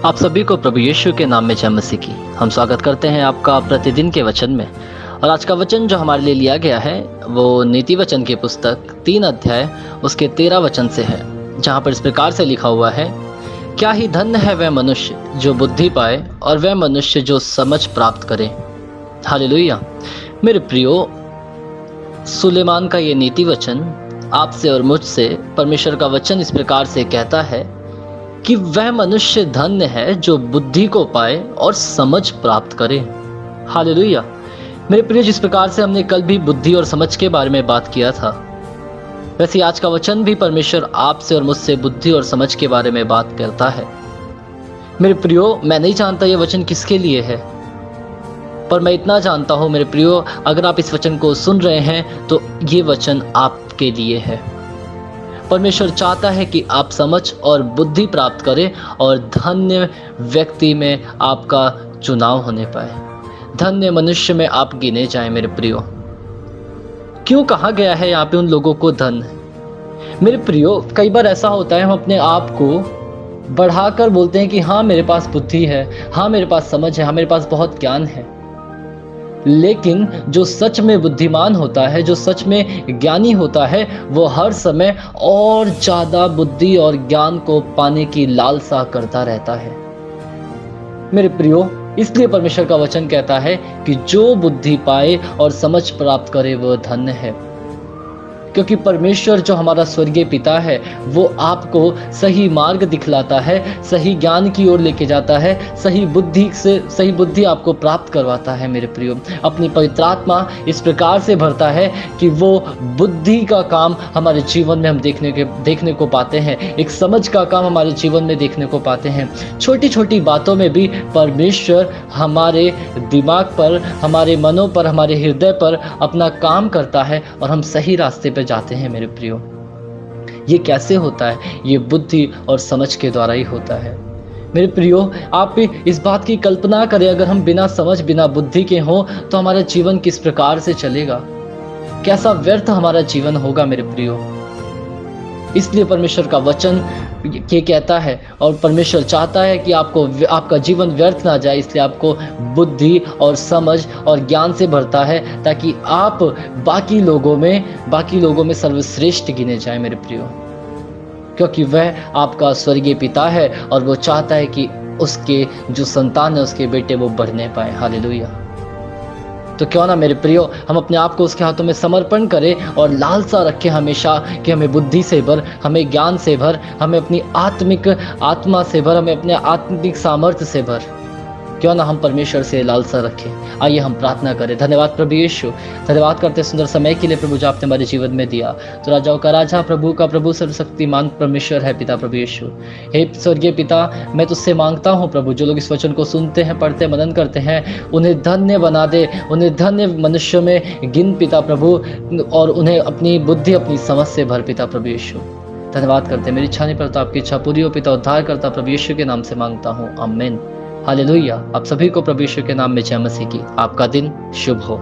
आप सभी को प्रभु यीशु के नाम में जय मसीह की। हम स्वागत करते हैं आपका प्रतिदिन के वचन में। और आज का वचन जो हमारे लिए लिया गया है वो नीति वचन की पुस्तक 3 अध्याय उसके 13 वचन से है, जहाँ पर इस प्रकार से लिखा हुआ है, क्या ही धन्य है वह मनुष्य जो बुद्धि पाए और वह मनुष्य जो समझ प्राप्त करे। हालेलुया। मेरे प्रियो, सुलेमान का ये नीति वचन आपसे और मुझसे परमेश्वर का वचन इस प्रकार से कहता है कि वह मनुष्य धन्य है जो बुद्धि को पाए और समझ प्राप्त करे। हालेलुया। मेरे प्रिय, जिस प्रकार से हमने कल भी बुद्धि और समझ के बारे में बात किया था, वैसे आज का वचन भी परमेश्वर आपसे और मुझसे बुद्धि और समझ के बारे में बात करता है। मेरे प्रियो, मैं नहीं जानता ये वचन किसके लिए है, पर मैं इतना जानता हूँ मेरे प्रियो, अगर आप इस वचन को सुन रहे हैं तो ये वचन आपके लिए है। परमेश्वर चाहता है कि आप समझ और बुद्धि प्राप्त करें और धन्य व्यक्ति में आपका चुनाव होने पाए, धन्य मनुष्य में आप गिने जाएं। मेरे प्रियो, क्यों कहा गया है यहाँ पे उन लोगों को धन्य? मेरे प्रियो, कई बार ऐसा होता है हम अपने आप को बढ़ाकर बोलते हैं कि हाँ मेरे पास बुद्धि है, हाँ मेरे पास समझ है, हाँ मेरे पास बहुत ज्ञान है। लेकिन जो सच में बुद्धिमान होता है, जो सच में ज्ञानी होता है, वो हर समय और ज़्यादा बुद्धि और ज्ञान को पाने की लालसा करता रहता है। मेरे प्रियो, इसलिए परमेश्वर का वचन कहता है कि जो बुद्धि पाए और समझ प्राप्त करे वह धन्य है। क्योंकि परमेश्वर जो हमारा स्वर्गीय पिता है वो आपको सही मार्ग दिखलाता है, सही ज्ञान की ओर लेके जाता है, सही बुद्धि आपको प्राप्त करवाता है। मेरे प्रियो, अपनी पवित्र आत्मा इस प्रकार से भरता है कि वो बुद्धि का काम हमारे जीवन में हम देखने को पाते हैं, एक समझ का काम हमारे जीवन में देखने को पाते हैं। छोटी छोटी बातों में भी परमेश्वर हमारे दिमाग पर, हमारे मनों पर, हमारे हृदय पर अपना काम करता है और हम सही रास्ते जाते हैं। मेरे प्रियो, ये कैसे होता है? ये बुद्धि और समझ के द्वारा ही होता है। मेरे प्रियो, आप इस बात की कल्पना करें, अगर हम बिना समझ बिना बुद्धि के हों तो हमारा जीवन किस प्रकार से चलेगा, कैसा व्यर्थ हमारा जीवन होगा। मेरे प्रियो, इसलिए परमेश्वर का वचन ये कहता है और परमेश्वर चाहता है कि आपका जीवन व्यर्थ ना जाए, इसलिए आपको बुद्धि और समझ और ज्ञान से भरता है ताकि आप बाकी लोगों में सर्वश्रेष्ठ गिने जाएं। मेरे प्रियो, क्योंकि वह आपका स्वर्गीय पिता है और वो चाहता है कि उसके जो संतान है, उसके बेटे वो बढ़ने पाए। हालेलुया। तो क्यों ना मेरे प्रियो, हम अपने आप को उसके हाथों में समर्पण करें और लालसा रखें हमेशा कि हमें बुद्धि से भर, हमें ज्ञान से भर, हमें अपनी आत्मिक आत्मा से भर, हमें अपने आत्मिक सामर्थ्य से भर। क्यों ना हम परमेश्वर से लालसा रखें। आइए हम प्रार्थना करें। धन्यवाद प्रभु यीशु, धन्यवाद करते सुंदर समय के लिए प्रभु जो आपने हमारे जीवन में दिया। तो राजाओं का राजा, प्रभु का प्रभु, सर्वशक्तिमान परमेश्वर है पिता प्रभु यीशु। हे स्वर्गीय पिता, मैं तुझसे मांगता हूँ प्रभु, जो लोग इस वचन को सुनते हैं, पढ़ते, मनन करते हैं, उन्हें धन्य बना दे, उन्हें धन्य मनुष्य में गिन पिता प्रभु, और उन्हें अपनी बुद्धि अपनी समझ से भर पिता प्रभु यीशु। धन्यवाद करते, मेरी इच्छा नहीं पर तो आपकी इच्छा पूरी हो पिता। उद्धार करता प्रभु यीशु के नाम से मांगता हूँ, आमीन। हालेलुया। आप सभी को प्रभु यीशु के नाम में जय मसीह की। आपका दिन शुभ हो।